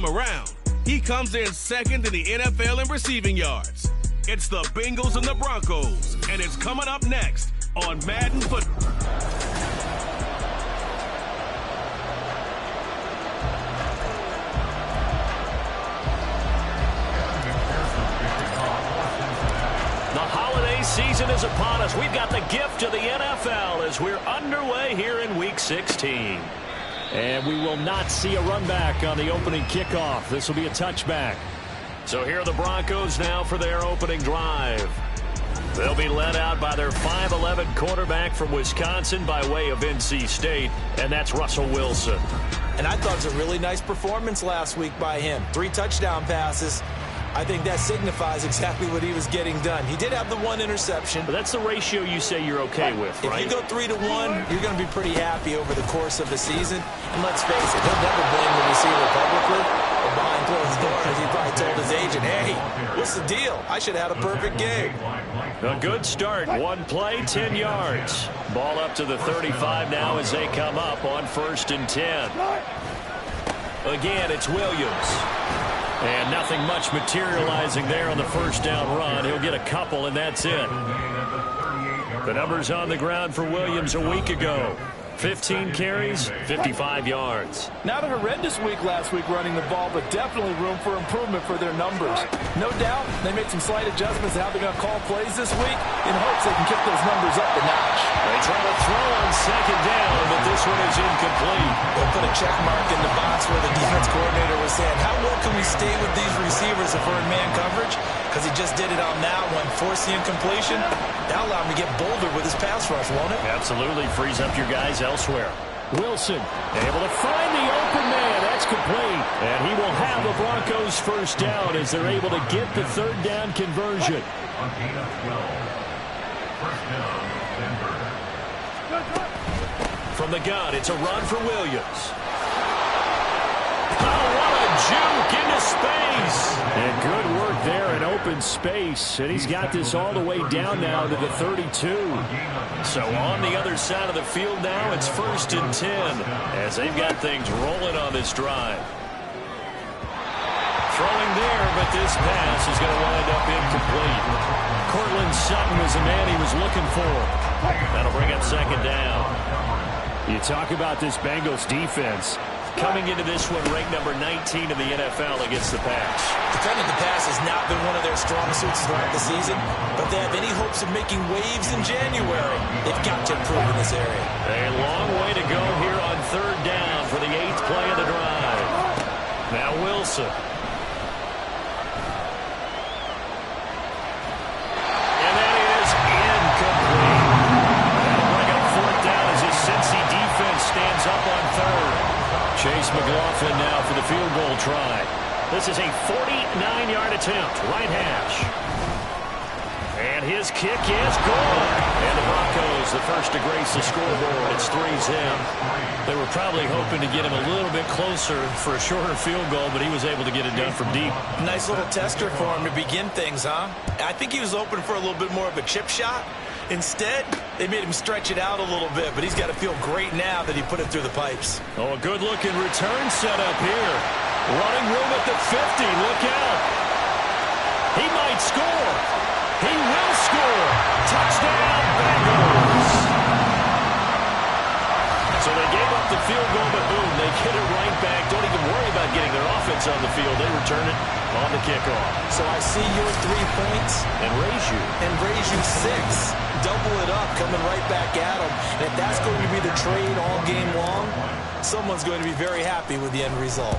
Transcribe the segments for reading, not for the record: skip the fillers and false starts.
time around. He comes in second in the NFL in receiving yards. It's the Bengals and the Broncos, and it's coming up next on Madden Football. Season is upon us. We've got the gift of the NFL as we're underway here in Week 16. And we will not see a run back on the opening kickoff. This will be a touchback. So here are the Broncos now for their opening drive. They'll be led out by their 5'11 quarterback from Wisconsin by way of NC State, and that's Russell Wilson. And I thought it was a really nice performance last week by him. 3 touchdown passes. I think that signifies exactly what he was getting done. He did have the 1 interception. But that's the ratio you say you're okay with, right? If you go 3-1, you're going to be pretty happy over the course of the season. And let's face it, he'll never blame the receiver publicly or behind closed doors. He probably told his agent, hey, what's the deal? I should have had a perfect game. A good start. 1 play, 10 yards. Ball up to the 35 now as they come up on 1st and 10. Again, it's Williams. And nothing much materializing there on the first down run. He'll get a couple, and that's it. The numbers on the ground for Williams a week ago. 15 carries, 55 yards. Not a horrendous week last week running the ball, but definitely room for improvement for their numbers. No doubt they made some slight adjustments to how they're going to call plays this week in hopes they can kick those numbers up a notch. They try to throw on 2nd down, but this one is incomplete. They'll put a check mark in the box where the defense coordinator was saying, how well can we stay with these receivers if we're in man coverage? Because he just did it on that one, forced the incompletion. That'll allow him to get bolder with his pass rush, won't it? Absolutely. Frees up your guys elsewhere. Wilson able to find the open man. That's complete. And he will have the Broncos first down as they're able to get the 3rd down conversion. From the gun, it's a run for Williams. Oh, what a juke into space. And good work there in open space. And he's got this all the way down now to the 32. So on the other side of the field now, it's 1st and 10 as they've got things rolling on this drive. Throwing there, but this pass is going to wind up incomplete. Courtland Sutton was the man he was looking for. That'll bring up 2nd down. You talk about this Bengals defense. Coming into this one, ranked number 19 in the NFL against the pass. Defending the pass has not been one of their strong suits throughout the season, but they have any hopes of making waves in January. They've got to improve in this area. A long way to go here on 3rd down for the 8th play of the drive. Now Wilson. And that is incomplete. That'll bring up 4th down as his Cincy defense stands up on 3rd. Chase McLaughlin now for the field goal try. This is a 49-yard attempt, right hash. And his kick is good. And the Broncos, the first to grace the scoreboard. It's 3-zip. They were probably hoping to get him a little bit closer for a shorter field goal, but he was able to get it done from deep. Nice little tester for him to begin things, huh? I think he was open for a little bit more of a chip shot. Instead, they made him stretch it out a little bit, but he's got to feel great now that he put it through the pipes. Oh, a good-looking return set up here. Running room at the 50. Look out. He might score. He will score. Touchdown, Bengals. So they gave up the field goal, but boom, they get it right back. Don't even worry about getting their offense on the field. They return it on the kickoff. So I see your 3 points. And raise you 6. Double it up, coming right back at them. And if that's going to be the trade all game long, someone's going to be very happy with the end result.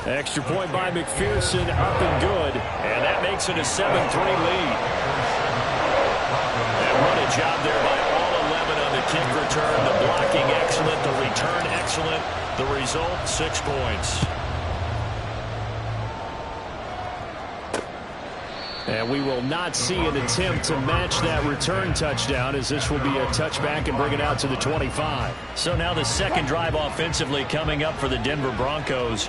Extra point by McPherson, up and good. And that makes it a 7-3 lead. And what a job there by all 11 on the kick return. The blocking excellent, the return excellent. The result, 6 points. And we will not see an attempt to match that return touchdown, as this will be a touchback and bring it out to the 25. So now the second drive offensively coming up for the Denver Broncos.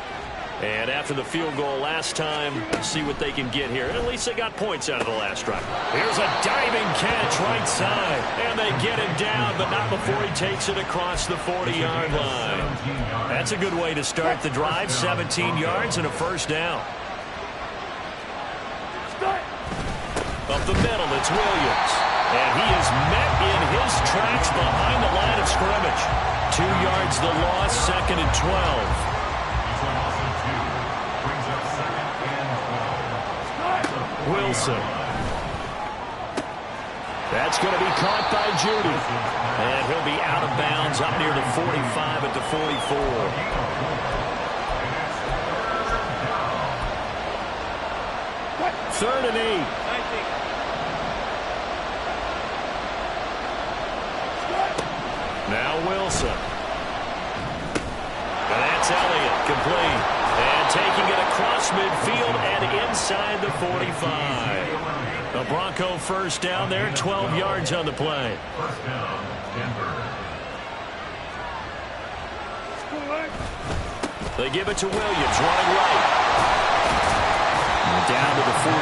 And after the field goal last time, see what they can get here. At least they got points out of the last drive. Here's a diving catch right side. And they get him down, but not before he takes it across the 40-yard line. That's a good way to start the drive. 17 yards and a first down. Up the middle, it's Williams. And he is met in his tracks behind the line of scrimmage. 2 yards the loss, 2nd and 12. Wilson. That's going to be caught by Judy. And he'll be out of bounds up near the 45 at the 44. Third and 8. Now Wilson. And that's Elliott, complete. And taking it across midfield and inside the 45. The Bronco first down there, 12 yards on the play. First down, Denver. They give it to Williams, running right. And down to the 41.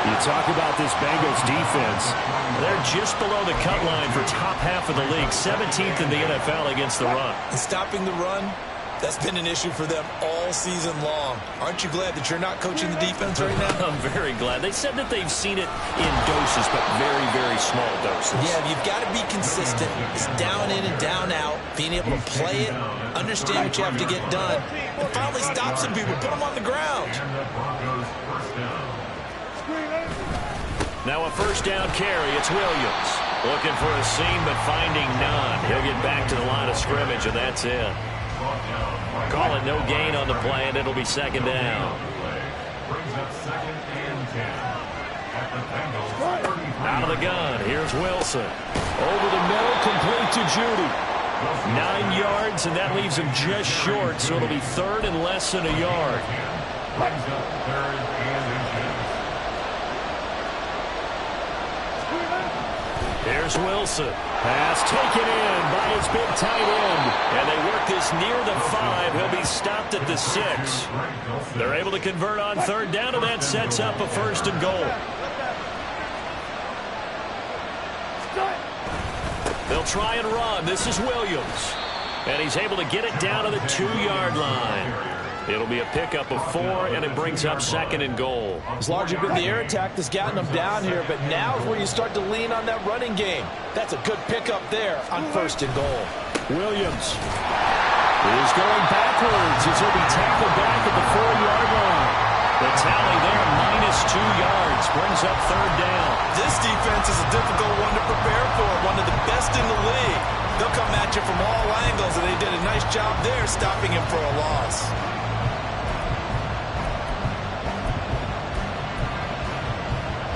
You talk about this Bengals defense. They're just below the cut line for top half of the league. 17th in the NFL against the run. And stopping the run, that's been an issue for them all season long. Aren't you glad that you're not coaching the defense right now? I'm very glad. They said that they've seen it in doses, but very, very small doses. Yeah, you've got to be consistent. It's down in and down out. Being able to play it, understand what you have to get done, and finally stop some people, put them on the ground. Now a first down carry. It's Williams. Looking for a seam, but finding none. He'll get back to the line of scrimmage, and that's it. Call it no gain on the play, and it'll be second down. Out of the gun. Here's Wilson. Over the middle, complete to Judy. 9 yards, and that leaves him just short, so it'll be third and less than a yard. Here's Wilson. Pass taken in by his big tight end. And they work this near the 5. He'll be stopped at the 6. They're able to convert on third down, and that sets up a first and goal. They'll try and run. This is Williams. And he's able to get it down to the 2-yard line. It'll be a pickup of 4, and it brings up second and goal. It's largely been the air attack that's gotten them down here, but now is where you start to lean on that running game. That's a good pickup there on first and goal. Williams is going backwards as he'll be tackled back at the 4-yard line. The tally there, -2 yards, brings up third down. This defense is a difficult one to prepare for, one of the best in the league. They'll come at you from all angles, and they did a nice job there stopping him for a loss.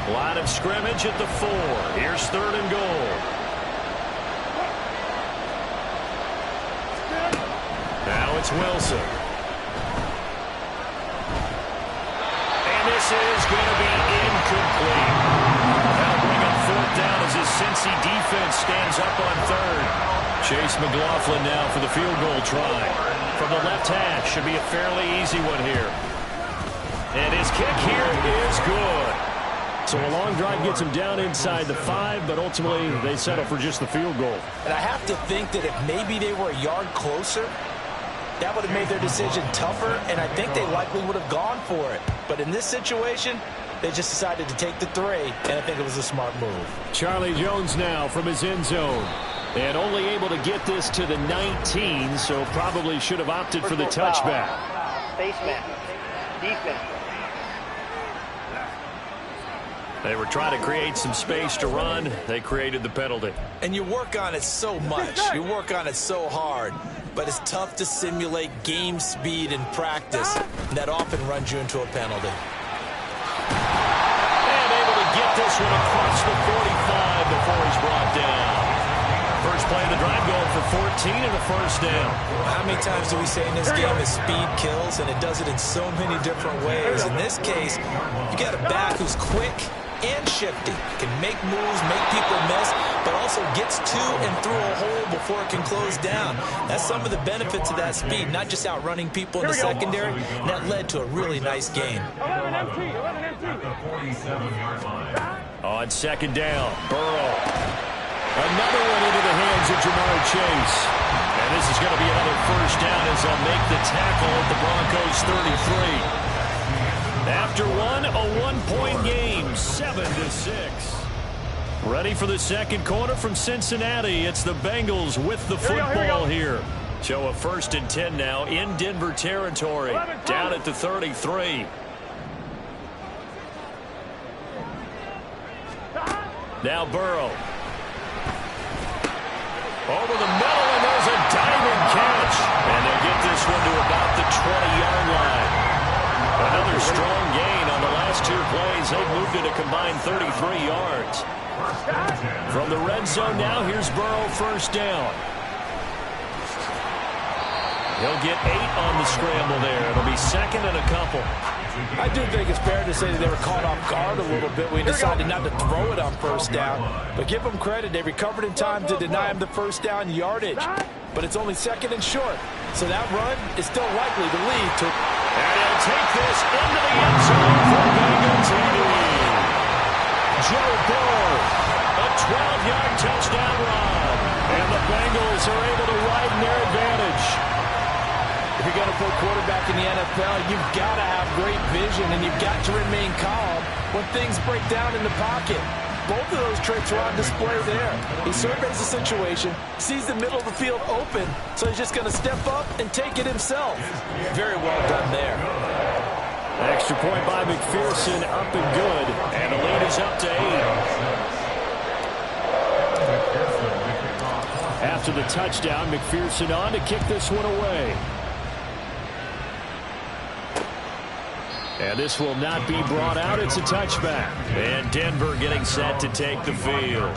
Line of scrimmage at the 4. Here's third and goal. Now it's Wilson. And this is going to be incomplete. That'll bring up fourth down as his Cincy defense stands up on third. Chase McLaughlin now for the field goal try. From the left hash, should be a fairly easy one here. And his kick here is good. So a long drive gets him down inside the 5, but ultimately they settle for just the field goal. And I have to think that if maybe they were a yard closer, that would have made their decision tougher, and I think they likely would have gone for it. But in this situation, they just decided to take the 3, and I think it was a smart move. Charlie Jones now from his end zone. And only able to get this to the 19, so probably should have opted for the touchback. Face mask. Defense. They were trying to create some space to run. They created the penalty. And you work on it so much. You work on it so hard. But it's tough to simulate game speed in practice. And that often runs you into a penalty. And able to get this one across the 45 before he's brought down. First play of the drive going for 14 and a first down. How many times do we say in this game that speed kills, and it does it in so many different ways? In this case, you got a back who's quick, and shifty. Can make moves, make people miss, but also gets to and through a hole before it can close down. That's some of the benefits of that speed, not just outrunning people in the secondary, and that led to a really nice gain. On second down, Burrow. Another one into the hands of Jamar Chase. And this is going to be another first down as they'll make the tackle at the Broncos 33. After one, a one-point game, 7-6. Ready for the second quarter from Cincinnati. It's the Bengals with the football here. So a 1st and 10 now in Denver territory. Down at the 33. Now Burrow. Over the middle, and there's a diving catch. And they'll get this one to about the 20-yard line. Another strong gain on the last 2 plays. They've moved it a combined 33 yards. From the red zone now, here's Burrow, first down. He'll get 8 on the scramble there. It'll be second and a couple. I do think it's fair to say that they were caught off guard a little bit. We decided not to throw it on first down. But give them credit. They recovered in time to deny him the first down yardage. But it's only second and short. So that run is still likely to lead to... And he'll take this into the end zone for Bengals TD. Joe Burrow, a 12-yard touchdown run. And the Bengals are able to widen their advantage. If you're going to put quarterback in the NFL, you've got to have great vision, and you've got to remain calm when things break down in the pocket. Both of those traits are on display there. He surveys the situation, sees the middle of the field open, so he's just going to step up and take it himself. Very well done there. Extra point by McPherson, up and good. And the lead is up to 8. After the touchdown, McPherson on to kick this one away. And this will not be brought out. It's a touchback. And Denver getting set to take the field.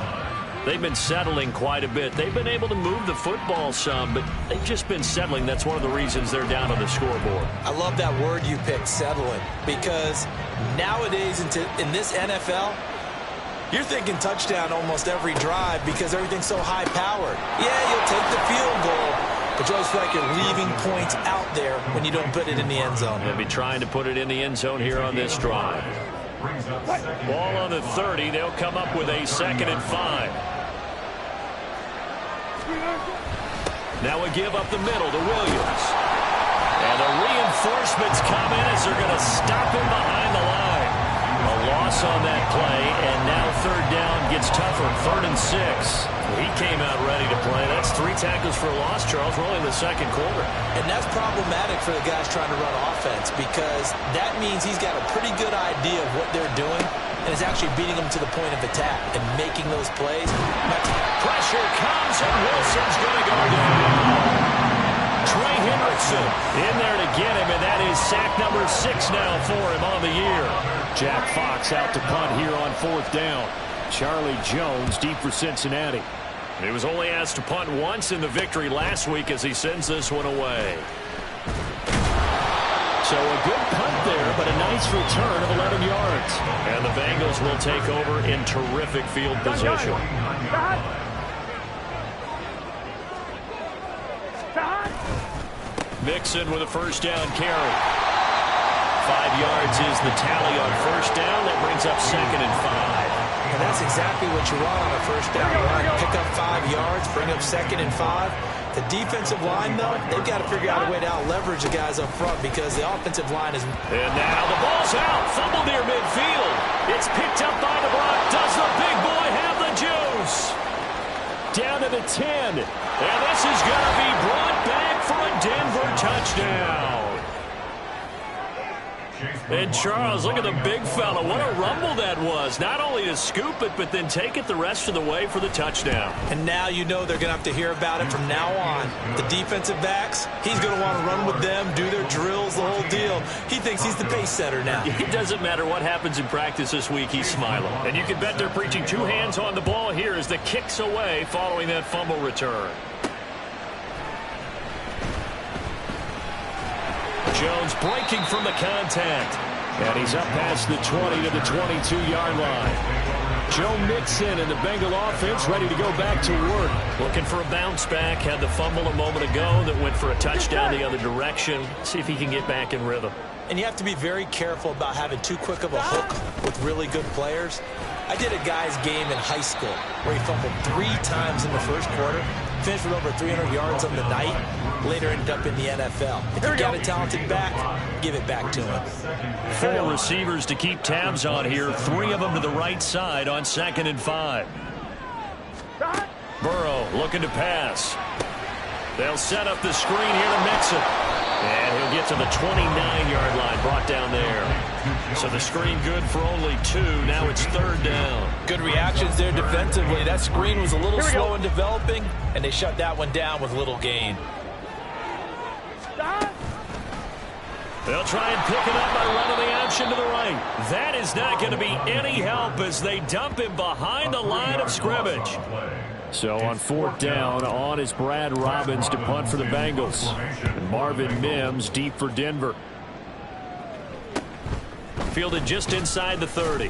They've been settling quite a bit. They've been able to move the football some, but they've just been settling. That's one of the reasons they're down on the scoreboard. I love that word you picked, settling, because nowadays in this NFL, you're thinking touchdown almost every drive because everything's so high-powered. Yeah, you'll take the field goal, but you always feel like you're leaving points out there when you don't put it in the end zone. They'll be trying to put it in the end zone here on this drive. Ball on the 30. They'll come up with a 2nd and 5. Now a give up the middle to Williams. And the reinforcements come in as they're going to stop him behind the line. A loss on that play, and now 3rd down gets tougher. 3rd and 6. He came out ready to play. That's 3 tackles for a loss, Charles. We're only in the second quarter. And that's problematic for the guys trying to run offense because that means he's got a pretty good idea of what they're doing and is actually beating them to the point of attack and making those plays. Pressure comes, and Wilson's going to go down. Trey Hendrickson in there to get him, and that is sack number 6 now for him on the year. Jack Fox out to punt here on 4th down. Charlie Jones deep for Cincinnati. He was only asked to punt once in the victory last week as he sends this one away. So a good punt there, but a nice return of 11 yards. And the Bengals will take over in terrific field position. Mixon with a 1st down carry. 5 yards is the tally on 1st down. That brings up 2nd and 5. And that's exactly what you want on a 1st down run. Pick up 5 yards, bring up 2nd and 5. The defensive line, though, they've got to figure out a way to out-leverage the guys up front because the offensive line is... And now the ball's out. Fumble near midfield. It's picked up by the block. Does the big boy have the juice? Down to the 10. And this is going to be brought back for a Denver touchdown. And Charles, look at the big fella. What a rumble that was. Not only to scoop it, but then take it the rest of the way for the touchdown. And now you know they're going to have to hear about it from now on. The defensive backs, he's going to want to run with them, do their drills, the whole deal. He thinks he's the pace setter now. It doesn't matter what happens in practice this week, he's smiling. And you can bet they're preaching 2 hands on the ball here as the kick's away following that fumble return. Jones breaking from the contact. And he's up past the 20 to the 22-yard line. Joe Mixon and the Bengal offense ready to go back to work. Looking for a bounce back. Had the fumble a moment ago that went for a touchdown the other direction. See if he can get back in rhythm. And you have to be very careful about having too quick of a hook with really good players. I did a guy's game in high school where he fumbled 3 times in the first quarter, finished with over 300 yards on the night, later ended up in the NFL. If you got a talented back, give it back to him. 4 receivers to keep tabs on here. 3 of them to the right side on 2nd and 5. Burrow looking to pass. They'll set up the screen here to Mixon. And he'll get to the 29-yard line, brought down there. So the screen good for only 2. Now it's 3rd down. Good reactions there defensively. That screen was a little slow in developing, and they shut that one down with little gain. They'll try and pick it up by running the option to the right. That is not going to be any help as they dump him behind the line of scrimmage. So on 4th down, on is Brad Robbins to punt for the Bengals. And Marvin Mims deep for Denver. Fielded just inside the 30.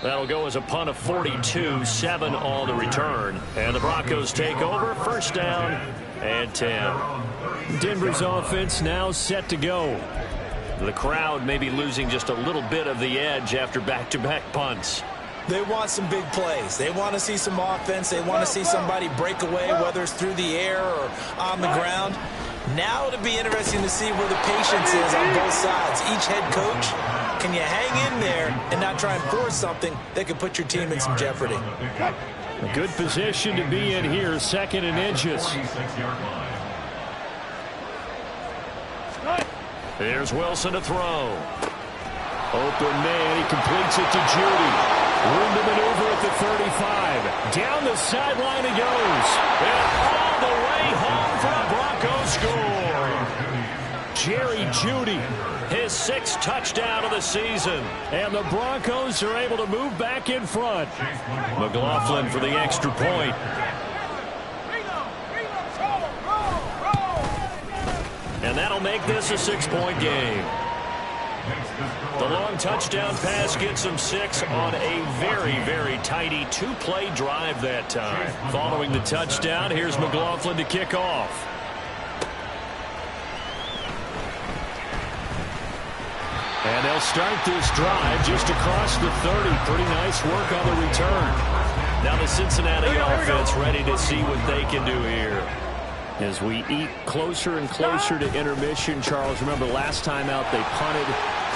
That'll go as a punt of 42, 7 on the return. And the Broncos take over, 1st down and 10. Denver's offense now set to go. The crowd may be losing just a little bit of the edge after back-to-back punts. They want some big plays. They want to see some offense. They want to see somebody break away, whether it's through the air or on the ground. Now it'll be interesting to see where the patience is on both sides. Each head coach, can you hang in there and not try and force something that could put your team in some jeopardy? A good position to be in here, 2nd and inches. Here's Wilson to throw. Open man, he completes it to Judy. Room to maneuver at the 35. Down the sideline he goes. And all the way home for a Broncos score. Jerry Judy. His 6th touchdown of the season. And the Broncos are able to move back in front. McLaughlin for the extra point. And that'll make this a 6-point game. The long touchdown pass gets him 6 on a very, very tidy 2-play drive that time. Following the touchdown, here's McLaughlin to kick off. And they'll start this drive just across the 30. Pretty nice work on the return. Now the Cincinnati offense ready to see what they can do here. As we eat closer and closer to intermission, Charles, remember last time out they punted.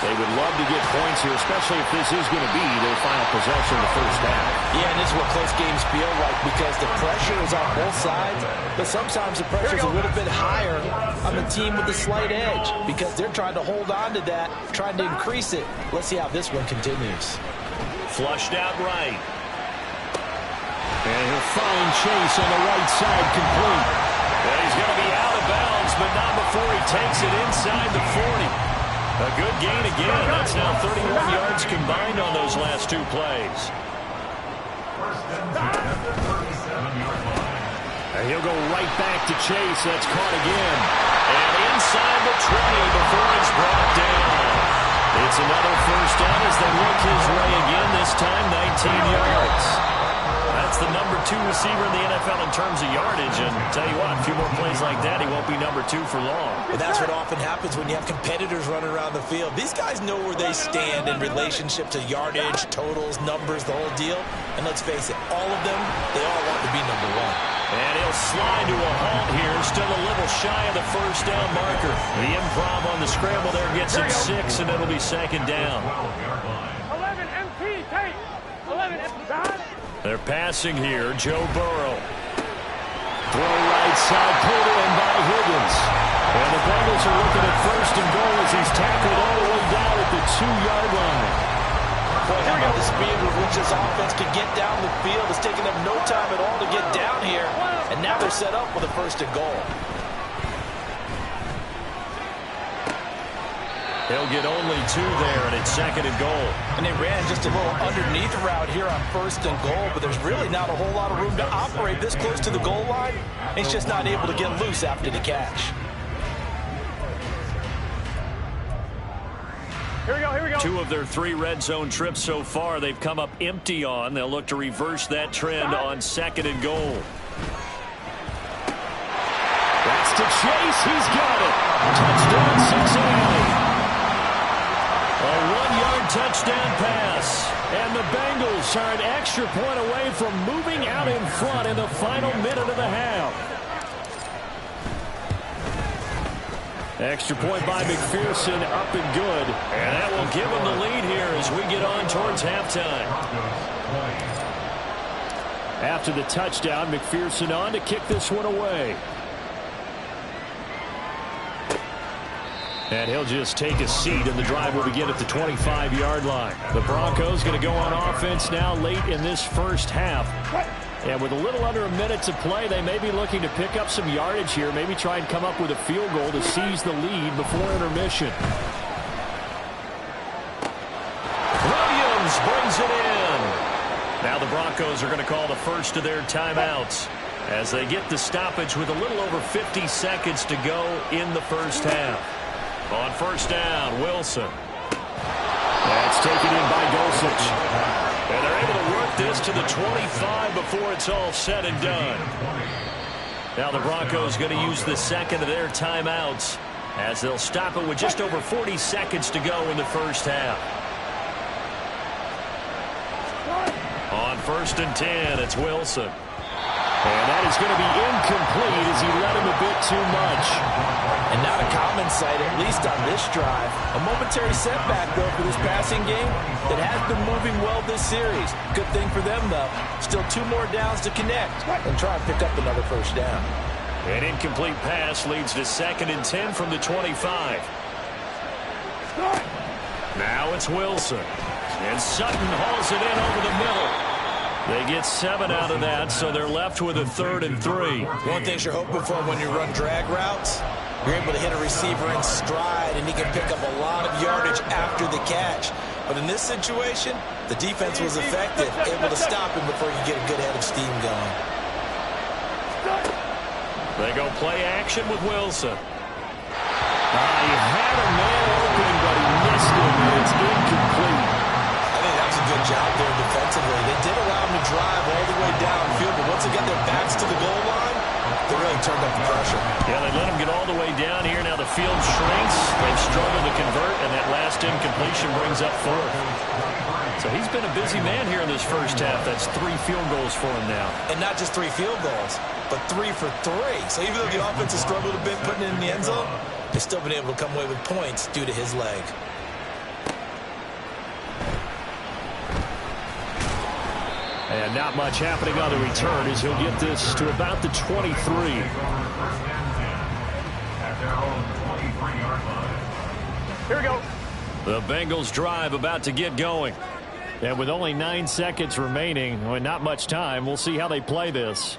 They would love to get points here, especially if this is going to be their final possession of the first half. Yeah, and this is what close games feel like because the pressure is on both sides, but sometimes the pressure is a little bit higher on the team with the slight edge because they're trying to hold on to that, trying to increase it. Let's see how this one continues. Flushed out right. And he'll find Chase on the right side complete. And he's going to be out of bounds, but not before he takes it inside the 40. A good gain again. That's now 31 yards combined on those last 2 plays. And he'll go right back to Chase. That's caught again. And inside the 20 before it's brought down. It's another 1st down as they look his way again, this time 19 yards. That's the number 2 receiver in the NFL in terms of yardage. And tell you what, a few more plays like that, he won't be number 2 for long. But that's what often happens when you have competitors running around the field. These guys know where they stand in relationship to yardage, totals, numbers, the whole deal. And let's face it, all of them, they all want to be number 1. And he'll slide to a halt here, still a little shy of the 1st down marker. The improv on the scramble there gets him 6, and it'll be 2nd down. 11 MT, tape. 11 MT. They're passing here, Joe Burrow. Throw right side, pulled in by Higgins. And the Bengals are looking at 1st and goal as he's tackled all the way down at the 2-yard line. Boy, how about the speed with which this offense can get down the field? It's taking them no time at all to get down here. And now they're set up with a 1st and goal. They'll get only 2 there, and it's 2nd and goal. And they ran just a little underneath route here on 1st and goal, but there's really not a whole lot of room to operate this close to the goal line. He's just not able to get loose after the catch. Here we go, here we go. 2 of their 3 red zone trips so far they've come up empty on. They'll look to reverse that trend on 2nd and goal. That's to Chase. He's got it. Touchdown, Cincinnati. A 1-yard touchdown pass. And the Bengals are an extra point away from moving out in front in the final minute of the half. Extra point by McPherson, up and good. And that will give them the lead here as we get on towards halftime. After the touchdown, McPherson on to kick this one away. And he'll just take a seat, and the drive will begin at the 25-yard line. The Broncos going to go on offense now late in this first half. And with a little under a minute to play, they may be looking to pick up some yardage here, maybe try and come up with a field goal to seize the lead before intermission. Williams brings it in. Now the Broncos are going to call the first of their timeouts as they get the stoppage with a little over 50 seconds to go in the first half. On first down, Wilson. That's taken in by Dulcich. And they're able to work this to the 25 before it's all said and done. Now the Broncos going to use the second of their timeouts as they'll stop it with just over 40 seconds to go in the first half. On 1st and 10, it's Wilson. And that is going to be incomplete as he led him a bit too much. And not a common sight, at least on this drive. A momentary setback, though, for this passing game that has been moving well this series. Good thing for them, though. Still 2 more downs to connect and try and pick up another first down. An incomplete pass leads to 2nd and 10 from the 25. Now it's Wilson. And Sutton hauls it in over the middle. They get 7 out of that, so they're left with a 3rd and 3. One thing you're hoping for when you run drag routes, you're able to hit a receiver in stride, and he can pick up a lot of yardage after the catch. But in this situation, the defense was effective, able to stop him before you get a good head of steam going. They go play action with Wilson. He had a man open, but he missed it, and it's incomplete. I think that was a good job there defensively. They did allow him to drive all the way downfield, but once they got their backs to the goal line, they really turned up the pressure. Yeah, they let him get all the way down here. Now the field shrinks. They've struggled to convert, and that last incompletion brings up 4th. So he's been a busy man here in this first half. That's 3 field goals for him now. And not just 3 field goals, but 3 for 3. So even though the offense has struggled a bit putting it in the end zone, they've still been able to come away with points due to his leg. And not much happening on the return as he'll get this to about the 23. Here we go. The Bengals drive about to get going. And with only 9 seconds remaining, well, not much time, we'll see how they play this.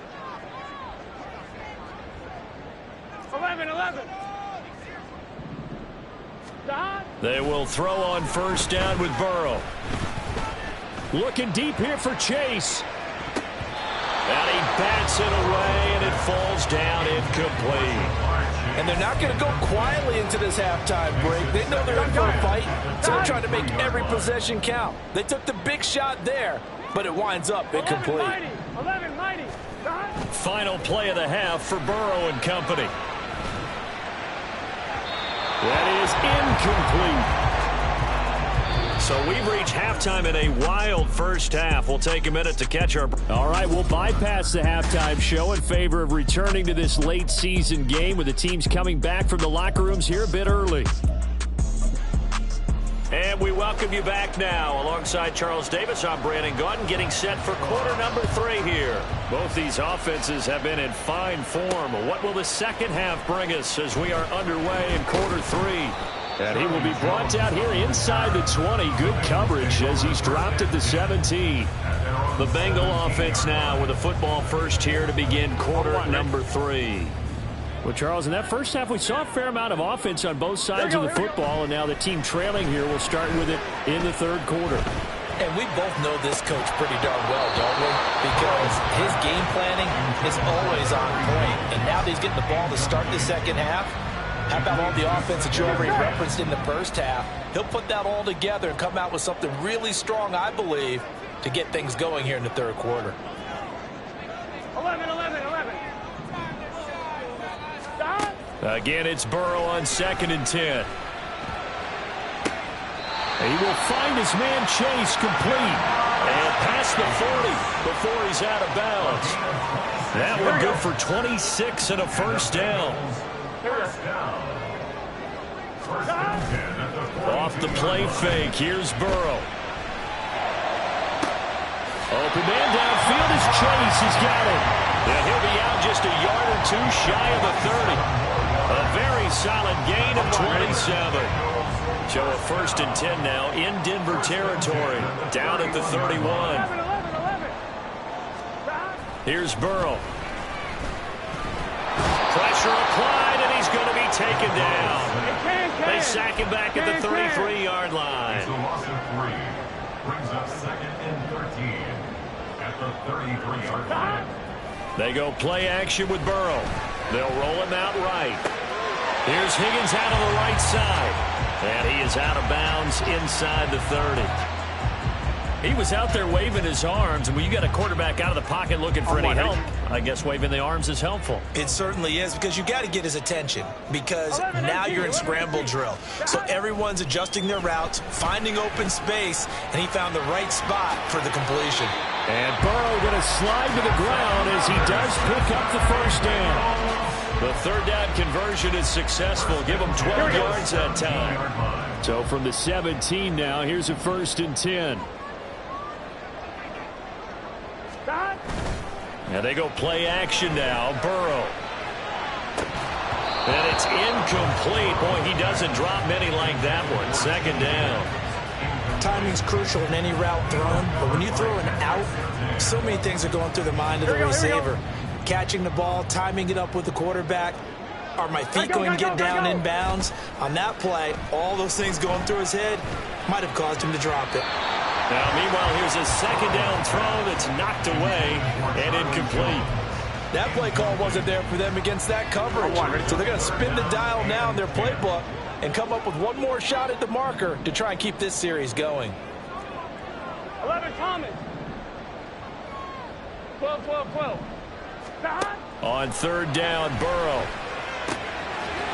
11. They will throw on first down with Burrow. Looking deep here for Chase. And he bats it away, and it falls down incomplete. And they're not going to go quietly into this halftime break. They know they're in for a fight, so they're trying to make every possession count. They took the big shot there, but it winds up incomplete. 11, mighty. Final play of the half for Burrow and company. That is incomplete. So we've reached halftime in a wild first half. We'll take a minute to catch our... All right, we'll bypass the halftime show in favor of returning to this late season game with the teams coming back from the locker rooms here a bit early. And we welcome you back now. Alongside Charles Davis, I'm Brandon Gaudin, getting set for quarter number 3 here. Both these offenses have been in fine form. What will the second half bring us as we are underway in quarter 3? And he will be brought out here inside the 20. Good coverage as he's dropped at the 17. The Bengal offense now with a football first here to begin quarter number 3. Well, Charles, in that first half, we saw a fair amount of offense on both sides of the football, and now the team trailing here will start with it in the third quarter. And we both know this coach pretty darn well, don't we? Because his game planning is always on point. And now that he's getting the ball to start the second half, How about all the offense that you already referenced in the first half? He'll put that all together and come out with something really strong, I believe, to get things going here in the third quarter. 11. Stop. Again, it's Burrow on 2nd and 10. He will find his man Chase complete. And past the 40 before he's out of bounds. That one good for 26 and a first down. Off the play fake, here's Burrow. Open man downfield is Chase. He's got it. And he'll be out just a yard or two shy of the 30. A very solid gain of 27. So a 1st and 10 now in Denver territory. Down at the 31. Here's Burrow. Pressure applied, and he's going to be taken down. They sack him back at the 33-yard line. So loss of 3 brings up 2nd and 13 at the 33-yard line. They go play action with Burrow. They'll roll him out right. Here's Higgins out on the right side. And he is out of bounds inside the 30. He was out there waving his arms, and when you got a quarterback out of the pocket looking for any help, I guess waving the arms is helpful. It certainly is, because you got to get his attention, because now you're in scramble drill. So everyone's adjusting their routes, finding open space, and he found the right spot for the completion. And Burrow going to slide to the ground as he does pick up the first down. The 3rd down conversion is successful. Give him 12 yards that time. So from the 17 now, here's a 1st and 10. And they go play action now. Burrow. And it's incomplete. Boy, he doesn't drop many like that one. 2nd down. Timing's crucial in any route thrown, but when you throw an out, so many things are going through the mind of the receiver. Catching the ball, timing it up with the quarterback. Are my feet going to get down in bounds? On that play, all those things going through his head might have caused him to drop it. Now, meanwhile, here's a 2nd down throw that's knocked away and incomplete. That play call wasn't there for them against that coverage. So they're going to spin the dial now in their playbook and come up with one more shot at the marker to try and keep this series going. 11 Thomas. 12. On 3rd down, Burrow.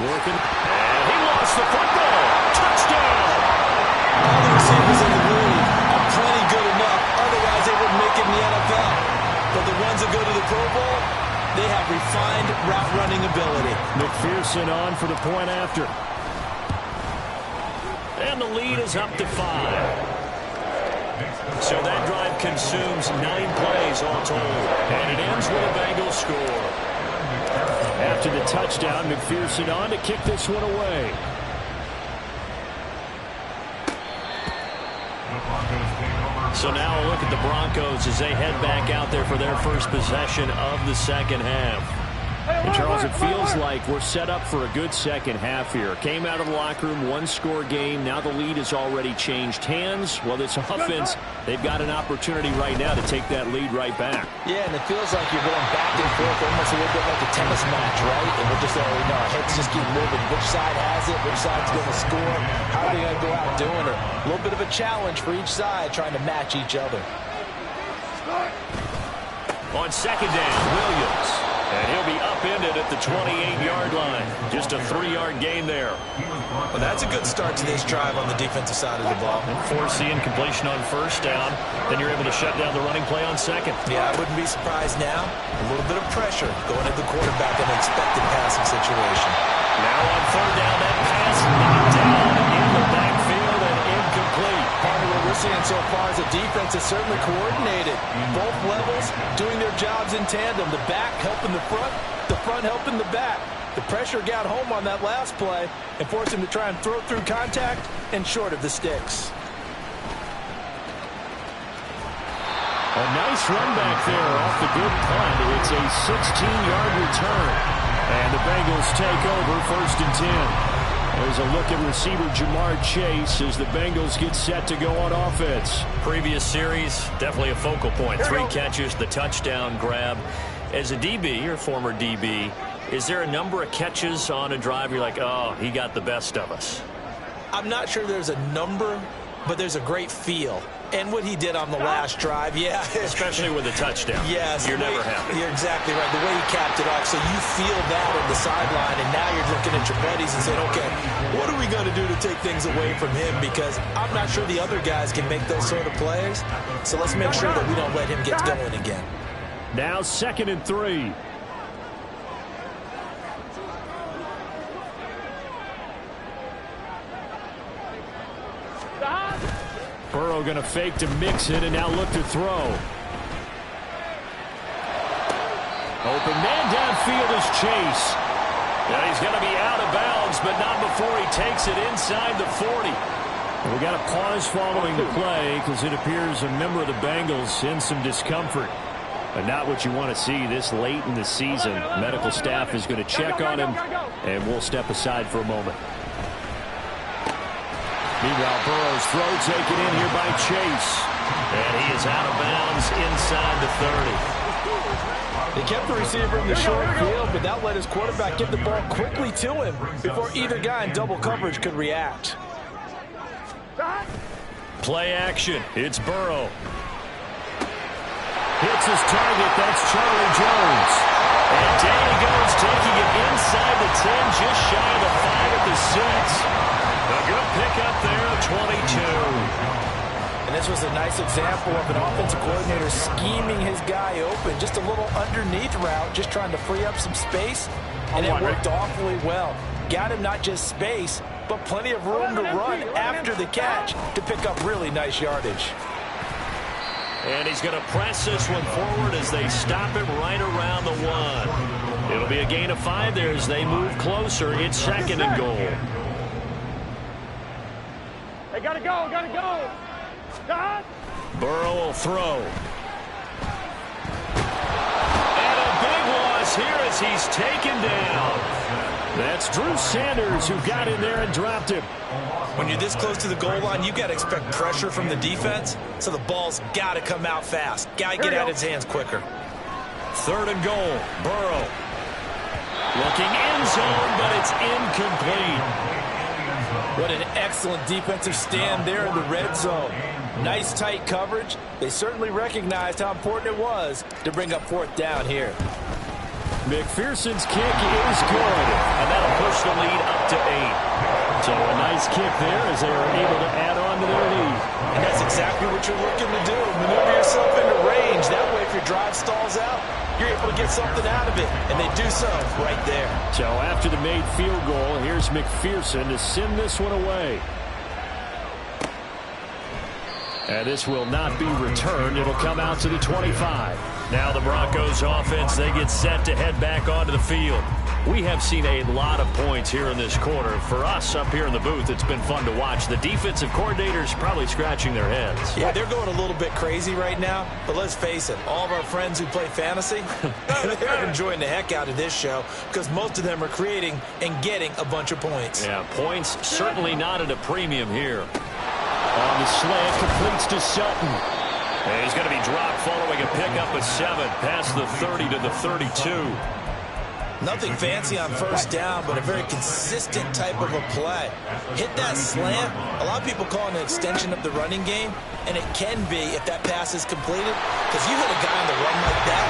Working. And he lost the football. Touchdown. All the receivers in the league are plenty good enough. Otherwise, they wouldn't make it in the NFL. But the ones that go to the Pro Bowl, they have refined route running ability. McPherson on for the point after. And the lead is up to 5. So that drive consumes 9 plays all told. And it ends with a Bengals score. After the touchdown, McPherson on to kick this one away. So now a look at the Broncos as they head back out there for their first possession of the 2nd half. And Charles, it feels like we're set up for a good second half here. Came out of the locker room, 1-score game. Now the lead has already changed hands. Well, this offense, they've got an opportunity right now to take that lead right back. Yeah, and it feels like you're going back and forth, almost a little bit like a tennis match, right? And we're just already know our heads just keep moving. Which side has it? Which side's going to score? How are they going to go out doing it? A little bit of a challenge for each side, trying to match each other. On 2nd down, Williams. And he'll be upended at the 28-yard line. Just a 3-yard gain there. Well, that's a good start to this drive on the defensive side of the ball. Force the incompletion on 1st down. Then you're able to shut down the running play on 2nd. Yeah, I wouldn't be surprised now. A little bit of pressure going at the quarterback in an expected passing situation. Now on 3rd down, that pass knocked down in the backfield and incomplete. Part of what we're seeing so far is the defense is certainly coordinated. Both levels doing their jobs in tandem. The back helping the front helping the back. The pressure got home on that last play and forced him to try and throw through contact and short of the sticks. A nice run back there off the good punt. It's a 16-yard return. And the Bengals take over 1st and 10. There's a look at receiver Jamar Chase as the Bengals get set to go on offense. Previous series, definitely a focal point. 3 catches, the touchdown grab. As a DB, or former DB, Is there a number of catches on a drive you're like, oh, he got the best of us? I'm not sure there's a number, but there's a great feel. And what he did on the last drive, yeah. Especially with a touchdown. Yes. You're never happy. You're exactly right. The way he capped it off, so you feel that on the sideline, and now you're looking at your buddies and saying, okay, what are we going to do to take things away from him? Because I'm not sure the other guys can make those sort of plays. So let's make sure that we don't let him get going again. Now 2nd and 3. Burrow going to fake to Mixon and now look to throw. Open man downfield is Chase. Now he's going to be out of bounds, but not before he takes it inside the 40. We got a pause following the play because it appears a member of the Bengals in some discomfort. But not what you want to see this late in the season. Medical staff is going to check on him, and we'll step aside for a moment. Meanwhile, Burrow's throw taken in here by Chase. And he is out of bounds inside the 30. They kept the receiver in the short field, but that let his quarterback get the ball quickly to him before either guy in double coverage could react. Play action. It's Burrow. Hits his target. That's Charlie Jones. And down he goes, taking it inside the 10, just shy of the 5 at the 6. A good pickup there, 22. And this was a nice example of an offensive coordinator scheming his guy open. Just a little underneath route, just trying to free up some space. And it worked awfully well. Got him not just space, but plenty of room to run after the catch to pick up really nice yardage. And he's going to press this one forward as they stop him right around the 1. It'll be a gain of 5 there as they move closer. It's 2nd and goal. They gotta go, gotta go. Stop. Burrow will throw. And a big loss here as he's taken down. That's Drew Sanders who got in there and dropped him. When you're this close to the goal line, you got to expect pressure from the defense, so the ball's got to come out fast. Got to get out of his hands quicker. 3rd and goal. Burrow. Looking end zone, but it's incomplete. What an excellent defensive stand there in the red zone. Nice tight coverage. They certainly recognized how important it was to bring up 4th down here. McPherson's kick is good. And that'll push the lead up to 8. So a nice kick there as they are able to add on to their lead. And that's exactly what you're looking to do. Maneuver yourself into range. That way, if your drive stalls out, you're able to get something out of it. And they do so right there. So after the made field goal, here's McPherson to send this one away. And this will not be returned. It'll come out to the 25. Now the Broncos offense, they get set to head back onto the field. We have seen a lot of points here in this quarter. For us up here in the booth, it's been fun to watch. The defensive coordinators probably scratching their heads. Yeah, they're going a little bit crazy right now. But let's face it, all of our friends who play fantasy, they're enjoying the heck out of this show because most of them are creating and getting a bunch of points. Yeah, points certainly not at a premium here. On the slant, completes to Sutton. And he's going to be dropped following a pickup of 7 past the 30 to the 32. Nothing fancy on 1st down, but a very consistent type of a play. Hit that slant. A lot of people call it an extension of the running game, and it can be if that pass is completed. Because you hit a guy on the run like that,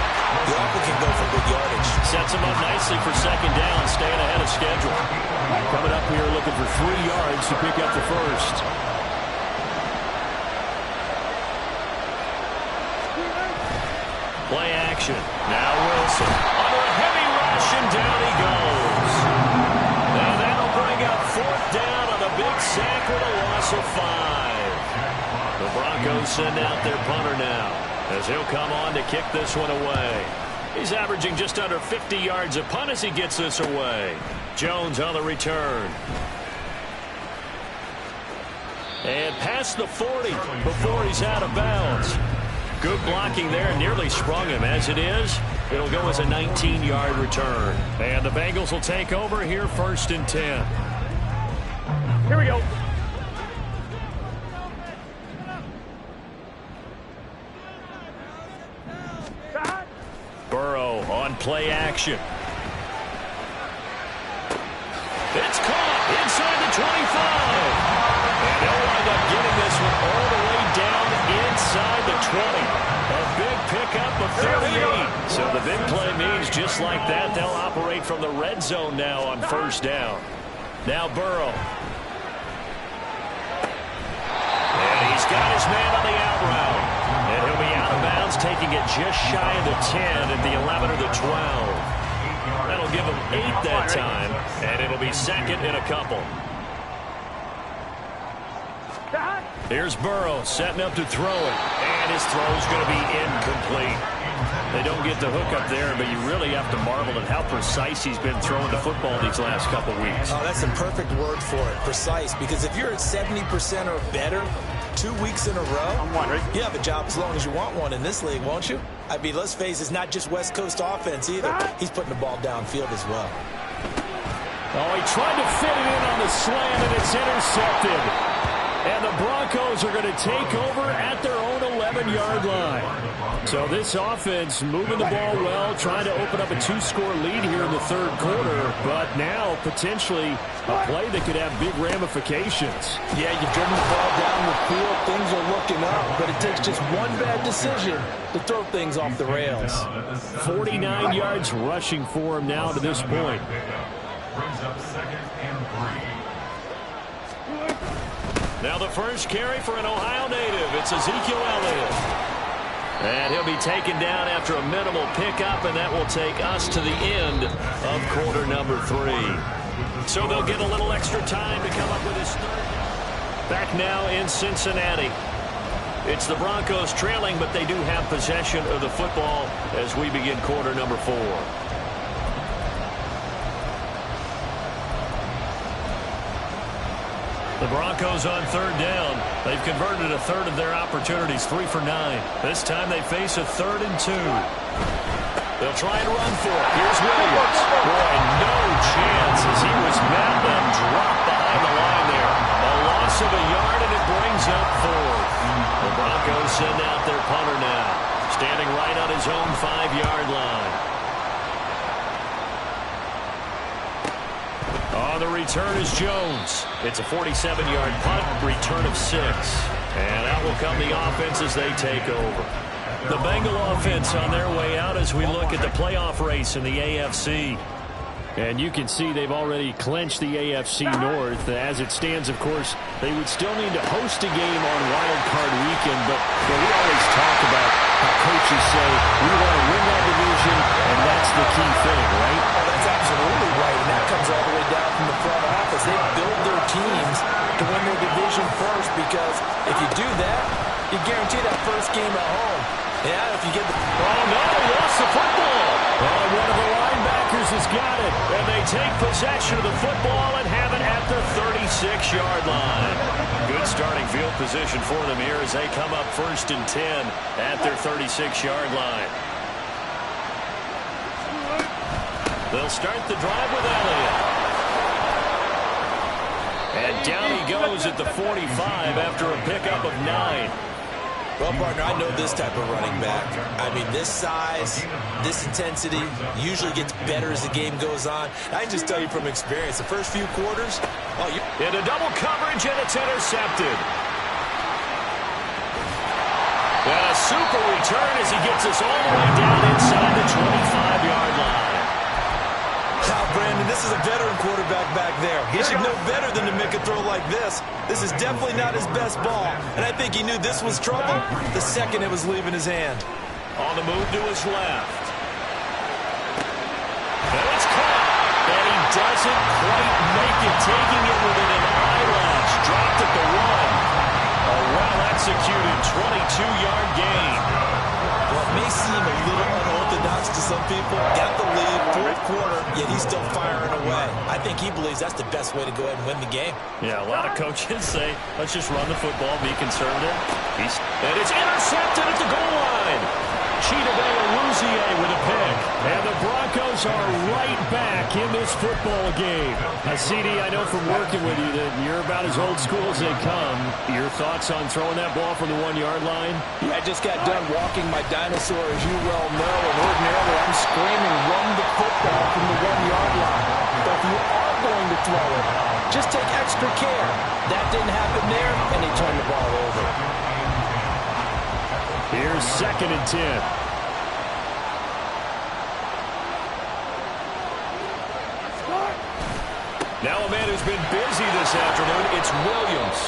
you often can go for good yardage. Sets him up nicely for 2nd down, staying ahead of schedule. Coming up here looking for 3 yards to pick up the 1st. Play action. Now Wilson. Under a heavy rush, and down he goes. And that'll bring up 4th down on a big sack with a loss of 5. The Broncos send out their punter now as he'll come on to kick this one away. He's averaging just under 50 yards a punt as he gets this away. Jones on the return. And past the 40 before he's out of bounds. Good blocking there, nearly sprung him. As it is, it'll go as a 19-yard return. And the Bengals will take over here 1st and 10. Here we go. Burrow on play action. And they'll wind up getting this one all the way down inside the 20. A big pickup of 38. So the big play means just like that, they'll operate from the red zone now on first down. Now Burrow. And he's got his man on the out route. And he'll be out of bounds, taking it just shy of the 10 at the 11 or the 12. That'll give him 8 that time, and it'll be second in a couple. Here's Burrow setting up to throw it, and his throw's going to be incomplete. They don't get the hook up there, but you really have to marvel at how precise he's been throwing the football these last couple weeks. Oh, that's a perfect word for it, precise, because if you're at 70% or better 2 weeks in a row, you have a job as long as you want one in this league, won't you? I mean, let's face it, it's not just West Coast offense either. He's putting the ball downfield as well. Oh, he tried to fit it in on the slant, and it's intercepted. And the Broncos are going to take over at their own 11-yard line. So this offense moving the ball well, trying to open up a 2-score lead here in the third quarter. But now, potentially, a play that could have big ramifications. Yeah, you've driven the ball down the field. Things are looking up, but it takes just one bad decision to throw things off the rails. 49 yards rushing for him now to this point. Brings up second and 3. Now the first carry for an Ohio native. It's Ezekiel Elliott. And he'll be taken down after a minimal pickup, and that will take us to the end of quarter number 3. So they'll get a little extra time to come up with his third. Back now in Cincinnati. It's the Broncos trailing, but they do have possession of the football as we begin quarter number 4. The Broncos on third down. They've converted a third of their opportunities, 3 for 9. This time they face a 3rd and 2. They'll try and run for it. Here's Williams. Boy, no chance as he was met and dropped behind the line there. A loss of a yard, and it brings up 4th. The Broncos send out their punter now, standing right on his own 5-yard line. On the return is Jones. It's a 47-yard punt, return of 6. And out will come the offense as they take over. The Bengal offense on their way out as we look at the playoff race in the AFC. And you can see they've already clinched the AFC North. As it stands, of course, they would still need to host a game on Wild Card Weekend. But we always talk about how coaches say, we want to win that division, and that's the key thing, right? Oh, that's absolutely right, and that comes all the way down from the front office. They build their teams to win their division first, because if you do that, you guarantee that first game at home. Yeah, if you get the... Oh, no, they lost the football. Well, one of the linebackers has got it, and they take possession of the football and have it at the 36-yard line. Good starting field position for them here as they come up 1st and 10 at their 36-yard line. They'll start the drive with Elliott. And down he goes at the 45 after a pickup of 9. Well, partner, I know this type of running back. I mean, this size, this intensity usually gets better as the game goes on. I can just tell you from experience, the first few quarters, into double coverage, and it's intercepted. And a super return as he gets us all the way down inside the 25-yard line. Now, Brandon, this is a veteran quarterback back there. He should know better than to make a throw like this. This is definitely not his best ball, and I think he knew this was trouble the second it was leaving his hand. On the move to his left. And it's caught. And he doesn't quite make it, taking it within an eyelash. Dropped at the 1. A well-executed 22-yard gain. Well, it may seem a little unorthodox to some people. Got the lead, 4th quarter, yet he's still firing away. I think he believes that's the best way to go ahead and win the game. Yeah, a lot of coaches say, let's just run the football, be conservative. And it's intercepted at the goal line. Cheetah Awuzie with a pick. And the Broncos are right back in this football game. CD, I know from working with you that you're about as old school as they come. Your thoughts on throwing that ball from the 1-yard line? Yeah, I just got done walking my dinosaur, as you well know, and ordinarily I'm screaming, run the football from the 1-yard line. But if you are going to throw it, Just take extra care. That didn't happen there, and they turned the ball over. Here's 2nd and 10. Now a man who's been busy this afternoon, it's Williams.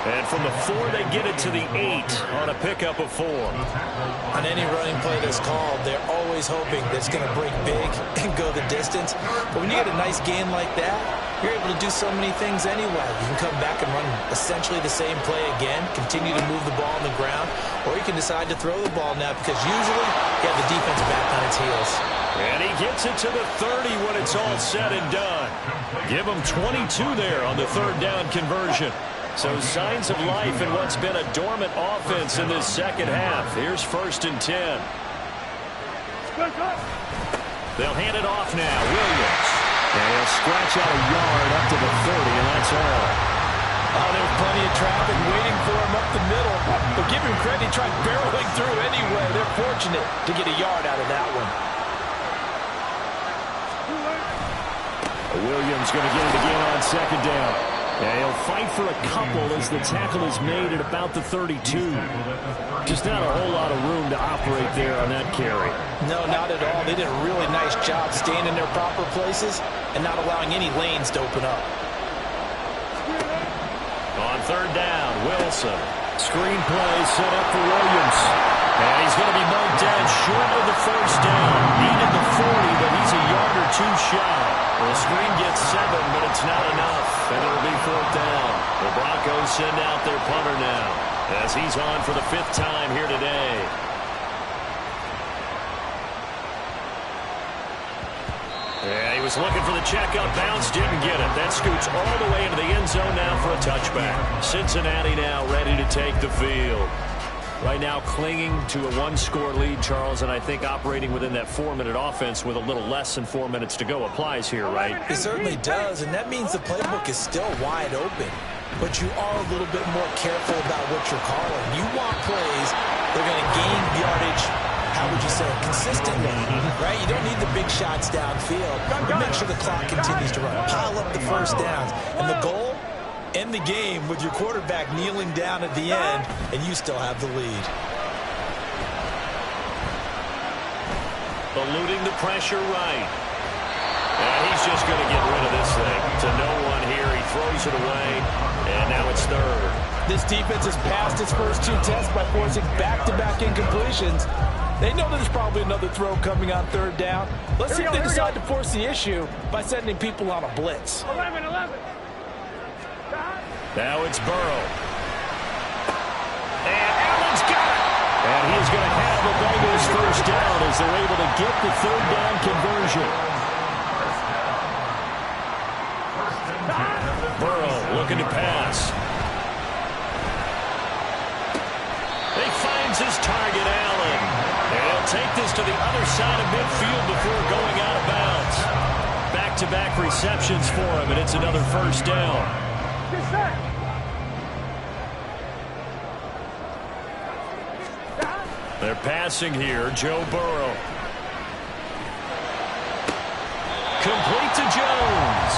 And from the 4, they get it to the 8 on a pickup of 4. On any running play that's called, they're always hoping that it's going to break big and go the distance. But when you get a nice gain like that, you're able to do so many things anyway. You can come back and run essentially the same play again, continue to move the ball on the ground, or you can decide to throw the ball now because usually you have the defense back on its heels. And he gets it to the 30 when it's all said and done. Give him 22 there on the 3rd down conversion. So signs of life in what's been a dormant offense in this second half. Here's 1st and 10. They'll hand it off now. Williams. And he'll scratch out a yard up to the 30, and that's all. Oh, there's plenty of traffic waiting for him up the middle. But give him credit, he tried barreling through anyway. They're fortunate to get a yard out of that one. Williams going to get it again on 2nd down. Yeah, he'll fight for a couple as the tackle is made at about the 32. Just not a whole lot of room to operate there on that carry. No, not at all. They did a really nice job staying in their proper places and not allowing any lanes to open up. On 3rd down, Wilson. Screen play set up for Williams. And he's going to be marked down short of the 1st down. Needed the 40, but he's a yard or 2 shy. The screen gets 7, but it's not enough. And it'll be 4th down. The Broncos send out their punter now as he's on for the 5th time here today. Yeah, he was looking for the checkup bounce, didn't get it. That scoots all the way into the end zone now for a touchback. Cincinnati now ready to take the field. Right now clinging to a 1-score lead, Charles, and I think operating within that 4-minute offense with a little less than 4 minutes to go applies here, right? It certainly does, and that means the playbook is still wide open. But you are a little bit more careful about what you're calling. You want plays that are going to gain yardage, how would you say, consistently, right? You don't need the big shots downfield. Make sure the clock continues to run. Pile up the 1st downs. And the goal? End the game with your quarterback kneeling down at the end, and you still have the lead. Eluding the pressure right. And he's just going to get rid of this thing. To no one here. He throws it away, and now it's 3rd. This defense has passed its first 2 tests by forcing back-to-back incompletions. They know there's probably another throw coming on 3rd down. Let's see if they decide to force the issue by sending people on a blitz. 11. Now it's Burrow. And Allen's got it. And he's going to have the Bengals 1st down as they're able to get the 3rd down conversion. Burrow looking to pass. He finds his target, Allen. And he'll take this to the other side of midfield before going out of bounds. Back-to-back receptions for him, and it's another 1st down. They're passing here. Joe Burrow. Complete to Jones.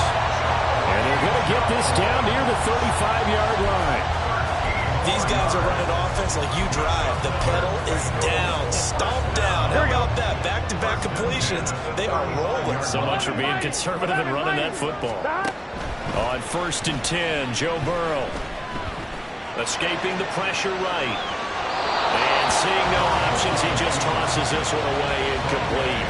And they're going to get this down near the 35-yard line. These guys are running offense like you drive. The pedal is down, stomped down. How about that? Back-to-back completions. They are rolling. So much for being conservative and running that football. On 1st and 10, Joe Burrow. Escaping the pressure right. And seeing no options, he just tosses this one away incomplete.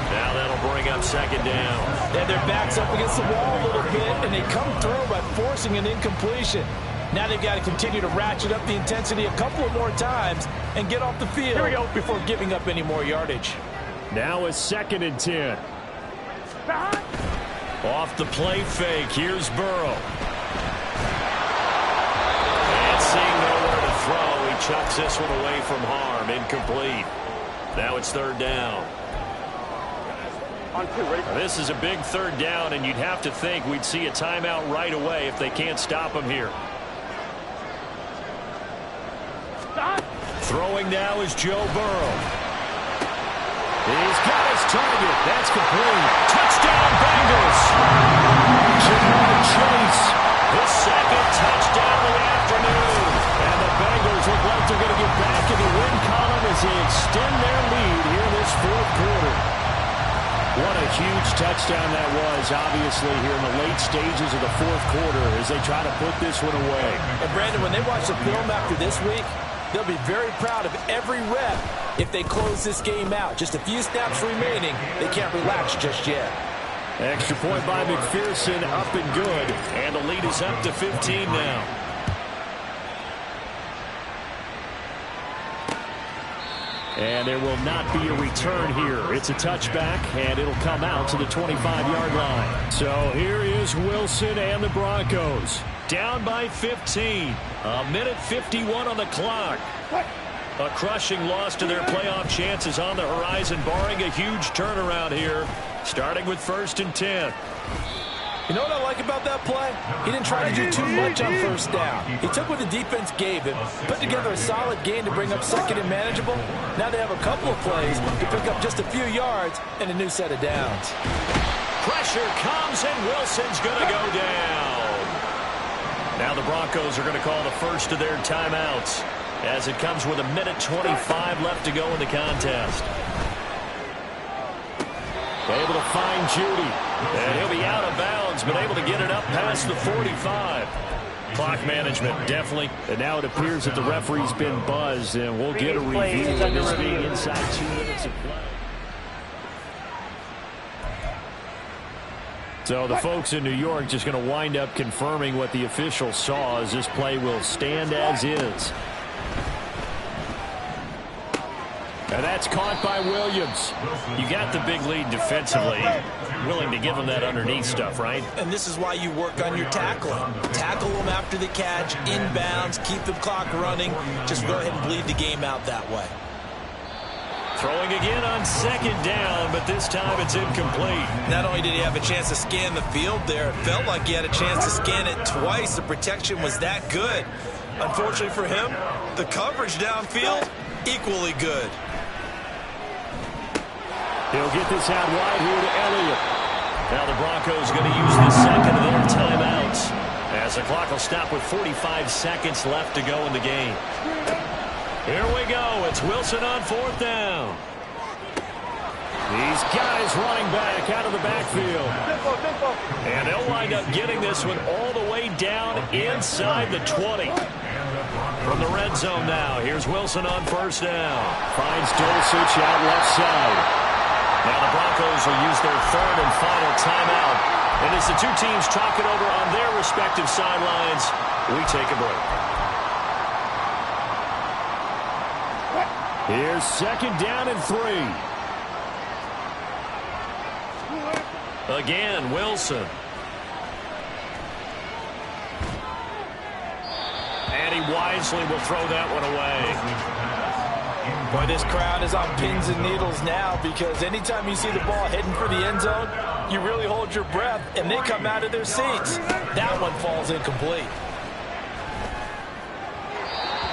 Now that'll bring up 2nd down. And their back's up against the wall a little bit, and they come through by forcing an incompletion. Now they've got to continue to ratchet up the intensity a couple of more times and get off the field before giving up any more yardage. Now it's 2nd and 10. Off the play fake, here's Burrow. And seeing nowhere to throw, he chucks this one away from harm, incomplete. Now it's 3rd down. This is a big 3rd down, and you'd have to think we'd see a timeout right away if they can't stop him here. Throwing now is Joe Burrow. He's got his target. That's complete. Touchdown, Bengals. Jamar Chase His second touchdown of the afternoon. And the Bengals look like they're going to get back in the win column as they extend their lead here in this fourth quarter. What a huge touchdown that was, obviously, here in the late stages of the fourth quarter as they try to put this one away. And, Brandon, when they watch the film after this week, they'll be very proud of every rep if they close this game out. Just a few snaps remaining. They can't relax just yet. Extra point by McPherson, up and good. And the lead is up to 15 now. And there will not be a return here. It's a touchback, and it'll come out to the 25-yard line. So here is Wilson and the Broncos. Down by 15. A minute 51 on the clock. A crushing loss to their playoff chances on the horizon, barring a huge turnaround here, starting with 1st and 10. You know what I like about that play? He didn't try to do too much on first down. He took what the defense gave him, put together a solid game to bring up second and manageable. Now they have a couple of plays to pick up just a few yards and a new set of downs. Pressure comes, and Wilson's going to go down. Now the Broncos are going to call the first of their timeouts as it comes with a minute 25 left to go in the contest. Able to find Judy. And he'll be out of bounds, but able to get it up past the 45. Clock management, definitely. And now it appears that the referee's been buzzed, and we'll get a review of this being inside 2 minutes of play. So the folks in New York just going to wind up confirming what the official saw as this play will stand as is. And that's caught by Williams. You got the big lead defensively. Willing to give them that underneath stuff, right? And this is why you work on your tackling. Tackle them after the catch, inbounds, keep the clock running. Just go ahead and bleed the game out that way. Throwing again on 2nd down, but this time it's incomplete. Not only did he have a chance to scan the field there, it felt like he had a chance to scan it twice. The protection was that good. Unfortunately for him, the coverage downfield, equally good. He'll get this out wide here to Elliott. Now the Broncos going to use the second of their timeouts as the clock will stop with 45 seconds left to go in the game. Here we go. It's Wilson on 4th down. These guys running back out of the backfield. And they'll wind up getting this one all the way down inside the 20. From the red zone now, here's Wilson on 1st down. Finds Dulcich out left side. Now the Broncos will use their 3rd and final timeout. And as the two teams talk it over on their respective sidelines, we take a break. Here's 2nd down and 3. Again, Wilson. And he wisely will throw that one away. Boy, this crowd is on pins and needles now because anytime you see the ball heading for the end zone, you really hold your breath, and they come out of their seats. That one falls incomplete.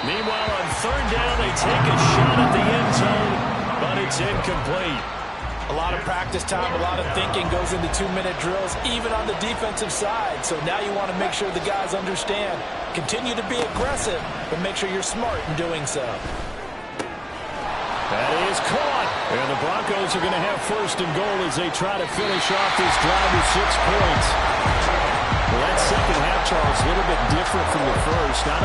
Meanwhile, on 3rd down, they take a shot at the end zone, but it's incomplete. A lot of practice time, a lot of thinking goes into 2-minute drills, even on the defensive side. So now you want to make sure the guys understand. Continue to be aggressive, but make sure you're smart in doing so. That is caught. And the Broncos are going to have 1st and goal as they try to finish off this drive with 6 points. Well, that second half, Charles, a little bit different from the first. Not